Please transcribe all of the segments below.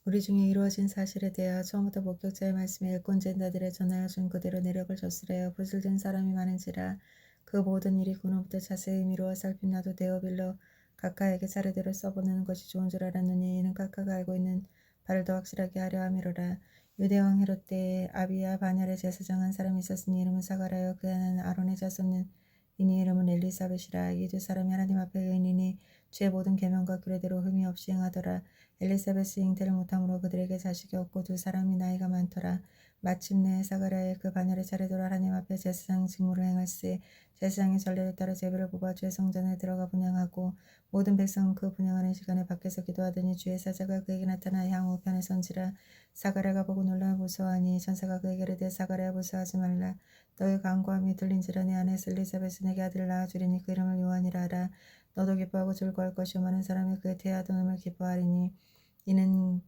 우리 중에 이루어진 사실에 대하여 처음부터 목격자의 말씀에 일꾼젠자들에 전하여 준 그대로 내력을 줬으래요. 붓을 든 사람이 많은지라 그 모든 일이 그놈부터 자세히 미루어 살핀나도 데어빌러 각하에게 차례대로 써보는 것이 좋은 줄 알았느니 이는 각하가 알고 있는 바를 더 확실하게 하려 함이로라. 유대왕 헤롯 때에 아비야 바냐의 제사장 한 사람이 있었으니 이름은 사가라요. 그 아는 아론의 자손은 이니 이름은 엘리사벳이라. 이 두 사람이 하나님 앞에 의인이니 주의 모든 계명과 규례대로 흠이 없이 행하더라. 엘리사벳이 잉태를 못함으로 그들에게 자식이 없고 두 사람이 나이가 많더라. 마침내 사가랴의 그 반열의 차례대로 하나님 앞에 제사장 직무를 행할세. 제사장이 전례를 따라 제비를 뽑아 주의 성전에 들어가 분향하고 모든 백성은 그 분향하는 시간에 밖에서 기도하더니 주의 사자가 그에게 나타나 향후 편에 선지라. 사가랴가 보고 놀라 무서워하니 천사가 그에게 이르되 사가랴 무서워하지 말라. 너의 간구함이 들린지라. 내 아내 엘리사벳은 내게 아들을 낳아주리니 그 이름을 요한이라 하라. 너도 기뻐하고 즐거워할 것이요 많은 사람이 그의 태아됨을 기뻐하리니 이는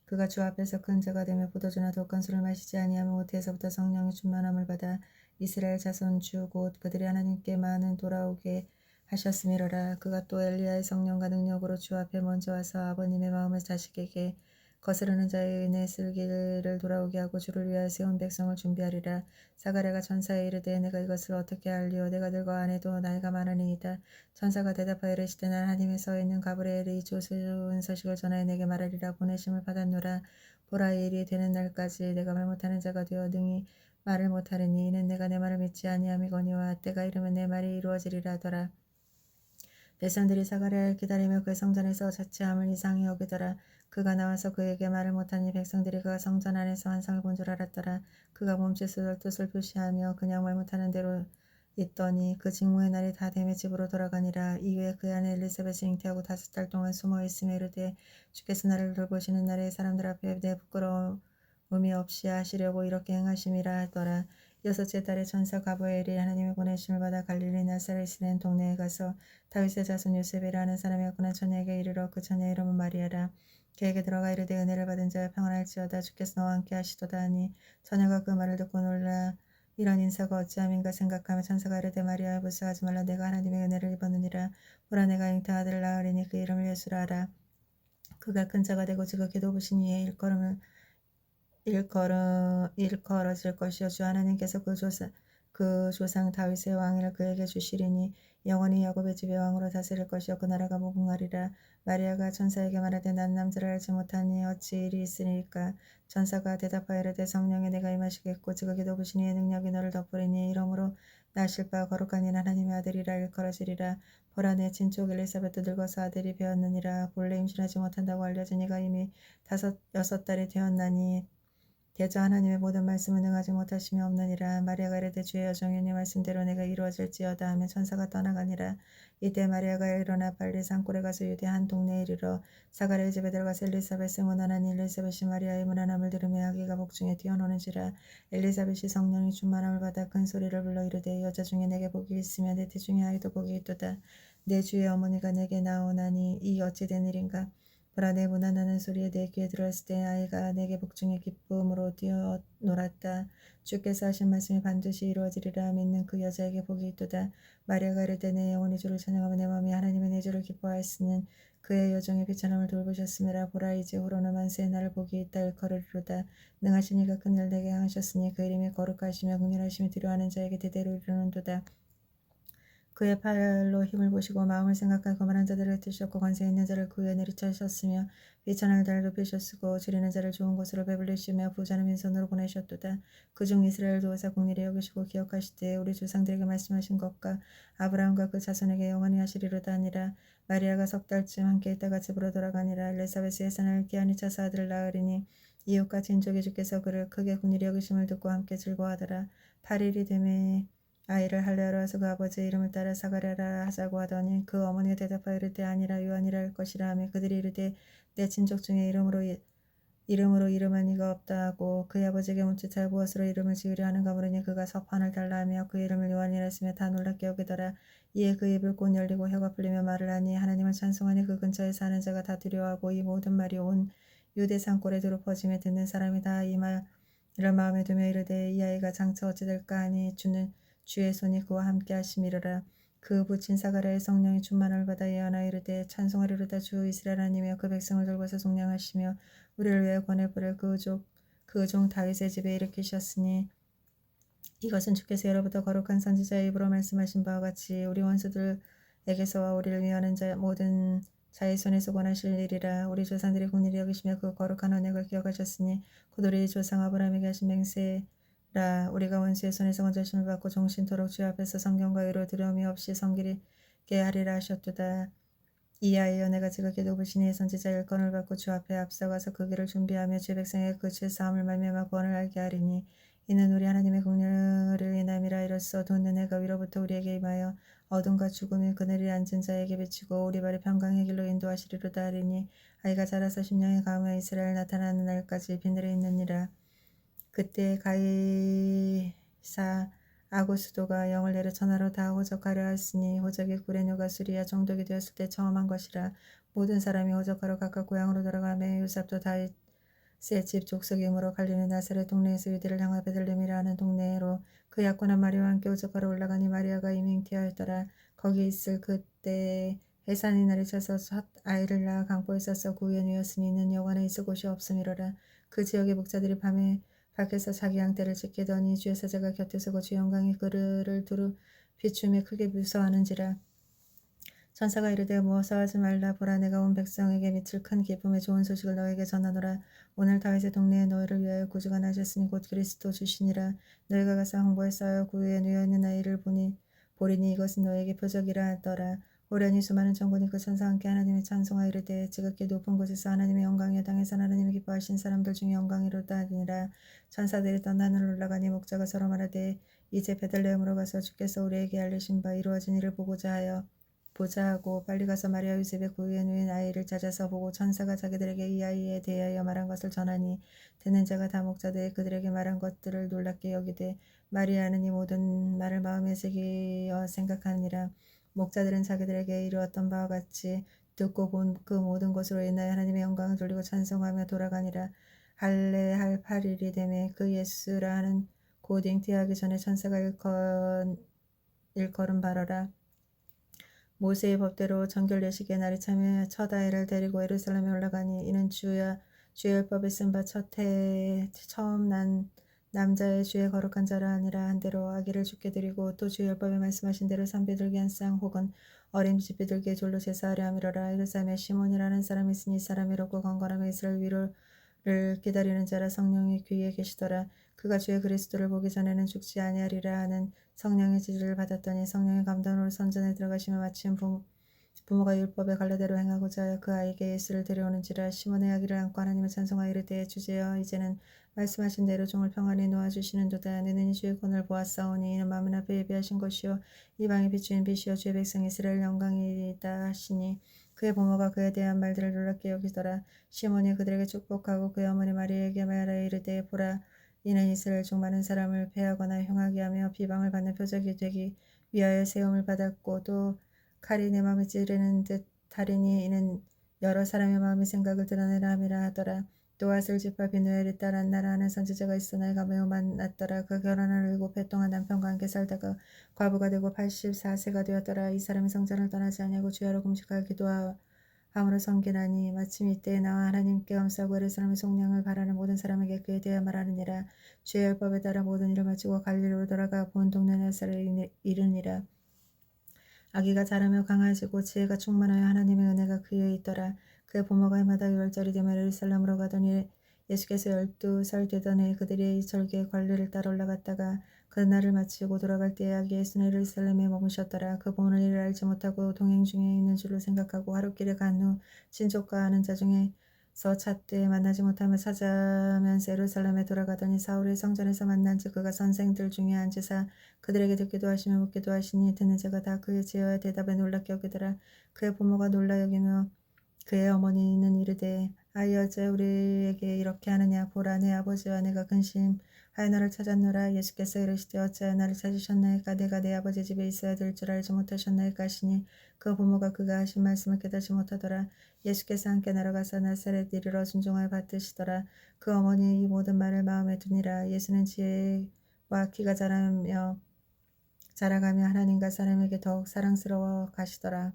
그가 주 앞에서 큰 자가 되며 포도주나 독한 술을 마시지 아니하며 모태에서부터 성령의 충만함을 받아 이스라엘 자손 주 곧 그들이 하나님께 많은 돌아오게 하셨음이로라. 그가 또 엘리야의 성령과 능력으로 주 앞에 먼저 와서 아버님의 마음을 자식에게 거스르는 자의 은혜 쓸기를 돌아오게 하고 주를 위하여 세운 백성을 준비하리라. 사가랴가 천사에 이르되 내가 이것을 어떻게 알리오. 내가 늙어 아내도 나이가 많으니이다. 천사가 대답하여 이르시되 난 하나님의 서에 있는 가브리엘이 좋은 소식을 전하여 내게 말하리라. 보내심을 받았노라. 보라 이 일이 되는 날까지 내가 말 못하는 자가 되어 능히 말을 못하리니 이는 내가 내 말을 믿지 아니함이거니와 때가 이르면 내 말이 이루어지리라 하더라. 백성들이 사가랴를 기다리며 그 성전에서 자취함을 이상히 여기더라. 그가 나와서 그에게 말을 못하니 백성들이 그가 성전 안에서 환상을 본 줄 알았더라. 그가 몸짓을 뜻을 표시하며 그냥 말 못하는 대로 있더니 그 직무의 날이 다 되매 집으로 돌아가니라. 이후에 그 아내 엘리사벳이 잉태하고 5달 동안 숨어 있으며 이르되 주께서 나를 돌보시는 날에 사람들 앞에 내 부끄러움이 없이 하시려고 이렇게 행하심이라 하더라. 여섯째 달에 천사 가브리엘이 하나님의 보내심을 받아 갈릴리 나사렛이라는 동네에 가서 다윗의 자손 요셉이라 는 사람이었거나 처녀에게 이르러 그 처녀의 이름은 마리아라. 그에게 들어가 이르되 은혜를 받은 자여 평안할지어다. 주께서 너와 함께 하시도다 하니 처녀가 그 말을 듣고 놀라 이런 인사가 어찌함인가 생각하며 천사가 이르되 마리아여 불쌍하지 말라. 내가 하나님의 은혜를 입었느니라. 보라 내가 잉태 아들을 낳으리니 그 이름을 예수라 하라. 그가 큰 자가 되고 지극히 높으신 이의 일컬어질 것이요 주 하나님께서 그 조상 다윗의 왕위를 그에게 주시리니 영원히 야곱의 집의 왕으로 다스릴 것이요 그 나라가 무궁하리라. 마리아가 천사에게 말하되 난 남자를 알지 못하니 어찌 일이 있으리까. 천사가 대답하여 이르되 성령에 내가 임하시겠고 지극히 높으신 이의 능력이 너를 덮으리니 이러므로 나실 바 거룩한 이는 하나님의 아들이라 일컬어지리라. 보라 내 친족 엘리사벳도 늙어서 아들이 배었느니라. 본래 임신하지 못한다고 알려진 이가 이미 여섯 달이 되었나니 대저 하나님의 모든 말씀은 응하지 못하시며 없느니라. 마리아가 이르되 주의 여정이니 말씀대로 내가 이루어질지어다 하며 천사가 떠나가니라. 이때 마리아가 일어나 빨리 산골에 가서 유대 한 동네에 이르러 사가랴의 집에 들어가서 엘리사벳을 문안하니 엘리사벳이 마리아의 문안함을 들으며 아기가 복중에 뛰어노는지라. 엘리사벳이 성령이 충만함을 받아 큰 소리를 불러 이르되 여자 중에 내게 복이 있으며 내 태 중에 아이도 복이 있도다. 내 주의 어머니가 내게 나오나니 이 어찌 된 일인가. 보라 내 무난하는 소리에 내 귀에 들었을 때 아이가 내게 복중에 기쁨으로 뛰어놀았다. 주께서 하신 말씀이 반드시 이루어지리라 믿는 그 여자에게 복이 있도다. 마리아가 이르되 내 영혼이 주를 찬양하며 내 마음이 하나님의 내 주를 기뻐하였으는 그의 여종의 비천함을 돌보셨음이라. 보라 이제 후로는 만세의 날을 복이 있다 일컬으리로다. 능하신 이가 큰일 내게 행하셨으니 그 이름이 거룩하시며 긍휼하심이 필요하는 자에게 대대로 이르는도다. 그의 팔로 힘을 보시고 마음을 생각하여 거만한 자들을 드셨고 권세 있는 자를 그 위에 내리쳐셨으며 비천한 자를 높이셨으고 줄이는 자를 좋은 곳으로 배불리시며 부자는 빈손으로 보내셨도다. 그중 이스라엘 도우사 국리를 여기시고 기억하시되 우리 조상들에게 말씀하신 것과 아브라함과 그 자손에게 영원히 하시리로다 하니라. 마리아가 석 달쯤 함께 있다가 집으로 돌아가니라. 엘리사벳이 예산을 기한이 차서 아들을 낳으리니 이웃과 친족이 주께서 그를 크게 국리를 여기심을 듣고 함께 즐거워하더라. 8일이 되매 아이를 할례하러 와서 그 아버지의 이름을 따라 사가랴라 하자고 하더니 그 어머니가 대답하여 이르되 아니라 요한이라 할 것이라 하며 그들이 이르되 내 친족 중에 이름으로 이름한 이가 없다 하고 그의 아버지에게 묻짓하여 무엇으로 이름을 지으려 하는가 물으니 그가 석판을 달라 하며 그 이름을 요한이라 했으며 다 놀랍게 여기더라. 이에 그 입을 곧 열리고 혀가 풀리며 말을 하니 하나님을 찬송하니 그 근처에 사는 자가 다 두려워하고 이 모든 말이 온 유대 산골에 두루 퍼지며 듣는 사람이 다 이 말을 마음에 두며 이르되 이 아이가 장차 어찌 될까 하니 주의 손이 그와 함께 하심이로라. 그 붙인 사가랴의 성령이 충만을 받아 예언하여 이르되 찬송하리로다. 주 이스라엘 하나님이여 그 백성을 돌보사 속량하시며 우리를 위하여 권해 뿌릴 그 종 다윗의 집에 일으키셨으니 이것은 주께서 예로부터 거룩한 선지자의 입으로 말씀하신 바와 같이 우리 원수들에게서와 우리를 위하는 모든 자의 손에서 권하실 일이라. 우리 조상들이 국리를 여기시며 그 거룩한 언약을 기억하셨으니 곧 우리 조상 아브라함에게 하신 맹세라. 우리가 원수의 손에서 건져심을 받고 종신토록 주 앞에서 성경과 의로 두려움이 없이 섬기게 하리라 하셨도다. 이하여 내가 지극히 높으신 이의 선지자 일권을 받고 주 앞에 앞서가서 그 길을 준비하며 주 백성에게 그 주의 싸움을 말미암아 구원을 알게 하리니 이는 우리 하나님의 긍휼을 인함이라. 이로써 돈 은혜가 위로부터 우리에게 임하여 어둠과 죽음이 그늘에 앉은 자에게 비치고 우리 발이 평강의 길로 인도하시리로다 하리니 아이가 자라서 심령이 강하여 이스라엘 나타나는 날까지 비늘에 있느니라. 그때 가이사 아고스도가 영을 내려 천하로 다 호적하려 하였으니 호적이 구레뇨가 수리아 정독이 되었을 때 처음 한 것이라. 모든 사람이 호적하러 각각 고향으로 돌아가며 요셉도 다윗의 집 족속이므로 갈리는 나사렛 동네에서 유대를 향하 베들레헴이라 하는 동네로 그 약혼한 마리아와 함께 호적하러 올라가니 마리아가 이미 잉태하였더라. 거기 있을 그때 해산이 날이 차서 첫 아이를 낳아 강포에 싸서 그 후에 누였으니 이는 여관에 있을 곳이 없음이로라. 그 지역의 목자들이 밤에 밖에서 자기 양떼를 지키더니 주의 사자가 곁에 서고 주의 영광이 그를 두루 비추며 크게 무서워하는지라. 천사가 이르되 무서워하지 말라. 보라 내가 온 백성에게 미칠 큰 기쁨의 좋은 소식을 너에게 전하노라. 오늘 다윗의 동네에 너희를 위하여 구주가 나셨으니 곧 그리스도 주시니라. 너희가 가서 항구에 쌓여 그 위에 누워있는 아이를 보리니 이것은 너에게 표적이라 하더라. 호련히 수많은 천군이 그 천사와 함께 하나님의 찬송하여 이르되 지극히 높은 곳에서 하나님의 영광이여 땅에서 하나님이 기뻐하신 사람들 중에 영광이로다 하니라. 천사들이 떤 하늘로 올라가니 목자가 서로 말하되 이제 베들레헴으로 가서 주께서 우리에게 알리신 바 이루어진 일을 보자 하고 빨리 가서 마리아 요셉의 그 위에 누인 아이를 찾아서 보고 천사가 자기들에게 이 아이에 대하여 말한 것을 전하니 듣는 자가 다 목자들이 그들에게 말한 것들을 놀랍게 여기되 마리아는 이 모든 말을 마음에 새기어 생각하니라. 목자들은 자기들에게 이루었던 바와 같이 듣고 본 그 모든 것으로 인하여 하나님의 영광을 돌리고 찬송하며 돌아가니라. 할례할 8일이 되매 그 예수라 하는 곧 잉태하기 전에 천사가 일컬은 바로라. 모세의 법대로 정결 예식의 날이 차며 첫 아이를 데리고 예루살렘에 올라가니 이는 주의 율법에 쓴 바 첫 해에 처음 난 남자의 주의 거룩한 자라 아니라 한 대로 아기를 주께 드리고 또 주의 율법에 말씀하신 대로 산비둘기 한 쌍 혹은 어린 쥐비둘기의 졸로 제사하려 함이로라. 예루살렘에 시몬이라는 사람이 있으니 이 사람이 이롭고 건건하며 이스라엘 위로를 기다리는 자라. 성령이 귀에 계시더라. 그가 주의 그리스도를 보기 전에는 죽지 아니하리라 하는 성령의 지지를 받았더니 성령의 감동으로 선전에 들어가시며 마침 부모가 율법의 관례대로 행하고자 하여 그 아이에게 예수를 데려오는지라. 시몬의 아기를 안고 하나님을 찬송하여 이르되 주제여 이제는 말씀하신 대로 종을 평안히 놓아주시는도다. 너는 주의 권을 보았사오니 이는 마음 앞에 예비하신 것이요 이방에 비추인 빛이요 주의 백성 이스라엘 영광이다 하시니 그의 부모가 그에 대한 말들을 놀랍게 여기더라. 시몬이 그들에게 축복하고 그의 어머니 마리아에게 말하여 이르되 보라 이는 이스라엘 중 많은 사람을 패하거나 흉하게 하며 비방을 받는 표적이 되기 위하여 세움을 받았고 또 칼이 내 마음을 찌르는 듯 하리니 이는 여러 사람의 마음의 생각을 드러내라 함이라 하더라. 또 아슬지파 비누엘의 딸 안나라 하는 선지자가 있어 나이가 매우 많았더라. 그 결혼을 7해 동안 남편과 함께 살다가 과부가 되고 84세가 되었더라. 이 사람이 성전을 떠나지 아니하고 주야로 금식하여 기도함으로 섬기나니 마침 이때에 나와 하나님께 감사하고 예루살렘의 속량을 바라는 모든 사람에게 그에 대해 말하느니라. 주의 율법에 따라 모든 일을 마치고 갈릴리로 돌아가 본 동네 나사렛에 이르니라. 아기가 자라며 강해지고 지혜가 충만하여 하나님의 은혜가 그에 있더라. 그의 부모가 해마다 유월절이 되면 예루살렘으로 가더니 예수께서 12살 되던 해 그들이 이 절기의 관례를 따라 올라갔다가 그 날을 마치고 돌아갈 때에 아기 예수는 예루살렘에 머무셨더라. 그 부모는 이를 알지 못하고 동행 중에 있는 줄로 생각하고 하루길에 간 후 친족과 아는 자 중에서 찾되 만나지 못하며 찾아면서 예루살렘에 돌아가더니 사울의 성전에서 만난즉 그가 선생들 중에 앉으사 그들에게 듣기도 하시며 묻기도 하시니 듣는 자가 다 그의 지혜와 대답에 놀랍게 여기더라. 그의 부모가 놀라 여기며 그의 어머니는 이르되 아이 어째 우리에게 이렇게 하느냐. 보라 내 아버지와 내가 근심하여 너를 찾았노라. 예수께서 이르시되 어찌하여 나를 찾으셨나이까. 내가 내 아버지 집에 있어야 될 줄 알지 못하셨나이까 하시니 그 부모가 그가 하신 말씀을 깨닫지 못하더라. 예수께서 함께 날아가서 나사렛 이르러 순종하여 받으시더라. 그 어머니 이 모든 말을 마음에 두니라. 예수는 지혜와 키가 자라며 자라가며 하나님과 사람에게 더욱 사랑스러워 가시더라.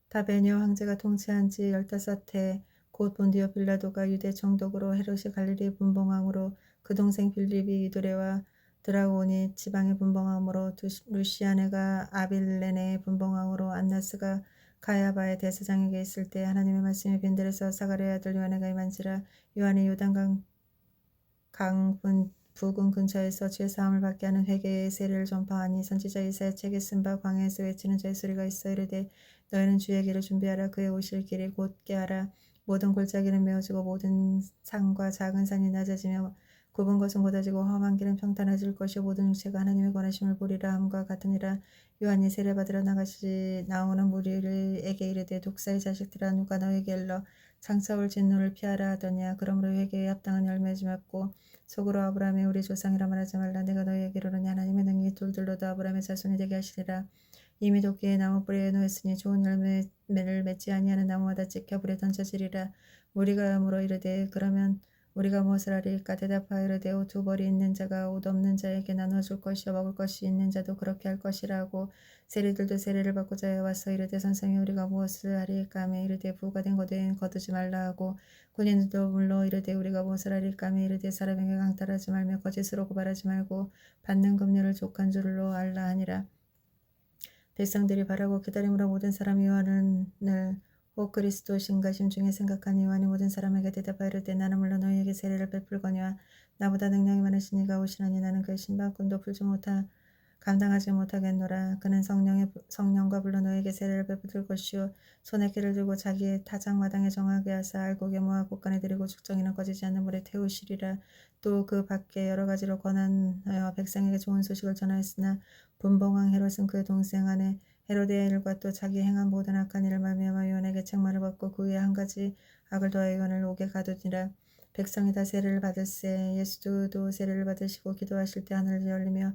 다베니오 황제가 통치한 지 15해 곧 본디오 빌라도가 유대 총독으로 헤롯이 갈릴리 분봉왕으로 그 동생 빌립이 이두레와 드라고니 지방의 분봉왕으로 루시아네가 아빌레네의 분봉왕으로 안나스가 가야바의 대사장에게 있을 때 하나님의 말씀이 빈들에서 사가랴의 아들 요한에게 임한지라. 요한이 요단강 부근 근처에서 죄 사함을 받게 하는 회개의 세례를 전파하니 선지자 이사야 책에 쓴 바 광야에서 외치는 자의 소리가 있어 이르되 너희는 주의 길을 준비하라. 그의 오실 길이 곧게 하라. 모든 골짜기는 메어지고 모든 산과 작은 산이 낮아지며 굽은 것은 곧아지고 험한 길은 평탄해질 것이요 모든 육체가 하나님의 권하심을 보리라 함과 같으니라. 요한이 세례받으러 나오는 무리에게 이르되 독사의 자식들아 누가 너에게 일러 장차올 진노를 피하라 하더냐. 그러므로 회개에 합당한 열매지 맺고 속으로 아브라함이 우리 조상이라 말하지 말라. 내가 너희에게 이르노니 하나님의 능히 돌들로도 아브라함의 자손이 되게 하시리라. 이미 도끼에 나무 뿌리에 놓였으니 좋은 열매를 맺지 아니하는 나무마다 찍혀 불에 던져지리라. 무리가 물어 이르되 그러면 우리가 무엇을 하리까? 대답하여 이르되 두 벌이 있는 자가 옷 없는 자에게 나눠줄 것이요 먹을 것이 있는 자도 그렇게 할 것이라고. 세리들도 세례를 받고자 해와서 이르되 선생이 우리가 무엇을 하리까 하며 이르되 부가 된 거된 거두지 말라 하고. 군인들도 물러 이르되 우리가 무엇을 하리까 하며 이르되 사람에게 강탈하지 말며 거짓으로 고발하지 말고 받는 금료를 족한 줄로 알라 하니라. 백성들이 바라고 기다림으로 모든 사람이 요한을 혹 그리스도신가 심중에 생각하니 요한이 모든 사람에게 대답하여 이르되 나는 물론 너희에게 세례를 베풀거니와 나보다 능력이 많으신 이가 오시나니 나는 그의 신발끈도 감당하지 못하겠노라. 그는 성령과 불러 너희에게 세례를 베풀 것이요 손에 키를 들고 자기의 타작마당에 정하게 하사 알곡에 모아 곳간에 들이고 죽정이는 꺼지지 않는 물에 태우시리라. 또 그 밖에 여러 가지로 권한하여 백성에게 좋은 소식을 전하였으나 분봉왕 헤롯은 그의 동생 아내 헤로데의 일과 또 자기 행한 모든 악한 일을 말미암아 요한에게 책망을 받고 그 위에 한 가지 악을 더하여 요한을 옥에 가두니라. 백성이 다 세례를 받을세. 예수도 세례를 받으시고 기도하실 때 하늘이 열리며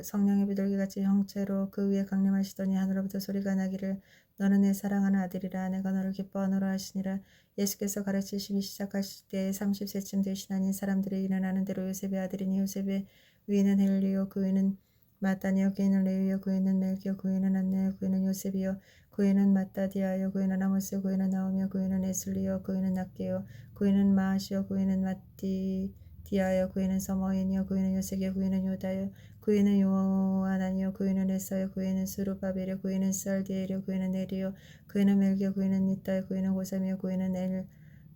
성령의 비둘기같이 형체로 그 위에 강림하시더니 하늘로부터 소리가 나기를 너는 내 사랑하는 아들이라. 내가 너를 기뻐하노라 하시니라. 예수께서 가르치시기 시작하실 때 30세쯤 되시나니 사람들이 일어나는 대로 요셉의 아들이니 요셉의 위는 헬리요 그 위는 마따니요 그 위는 레위요 그 위는 멜기요 그 위는 안나요 그 위는 요셉이요 그 위는 마따디아요 그 위는 아모스요 그 위는 나오미요 그 위는 에슬리요 그 위는 낫게요 그 위는 마아시요 그 위는 마띠디아요 그 위는 서머인이요 그 위는 요셉이요 그 위는 요다요 그 위는 요아나니요 그 위는 에서요 그 위는 수르바벨이요 그 위는 살디엘이요 그 위는 네리요 그 위는 멜기요 그 위는 니따요 그 위는 고삼이요 그 위는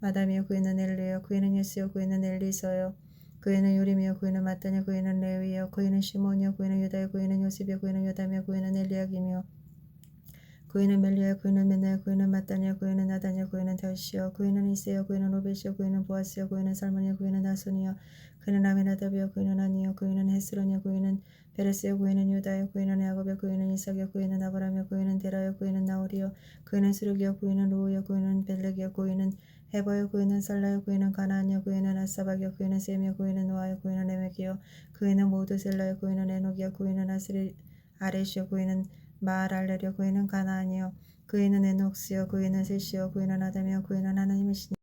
마담이요 그 위는 엘리요 그 위는 예스요 그 위는 엘리서요 그 위는 요림이요 그 위는 마따니요 그 위는 레위요 그 위는 시몬이요 그 위는 유다요 그 위는 요셉이요 그 위는 요담이요 그 위는 엘리야김이요 그 위는 멜리야요 그 위는 메나요 그 위는 마따니요 그 위는 나다니요 그 위는 다시요 그 위는 이세요 그 위는 오벳이요 그 위는 보아스요 그 위는 살몬이요 그 위는 나손이요 그 위는 아미나답이요 그 위는 아니요 그 위는 헤스론이요 그 위는 베레스요 그 위는 유다요 그 위는 야곱이요 그 위는 이삭이요 그 위는 아브라함이요 그 위는 데라요 그 위는 나홀이요 그 위는 수르기요 그 위는 루우요 그 위는 벨렉이요 그 위는 헤버요 그 위는 살라요 그 위는 가나안이요 그 위는 아사박이요 그 위는 셈이요 그 위는 노아요 그 위는 레멕이요 그 위는 모두셀라요 그 위는 에녹이요 그 위는 아레시요 그 위는 마알알레요 그 위는 가나안이요 그 위는 에녹스요 그 위는 셋이요 그 위는 아담이요 그 위는 하나님이시니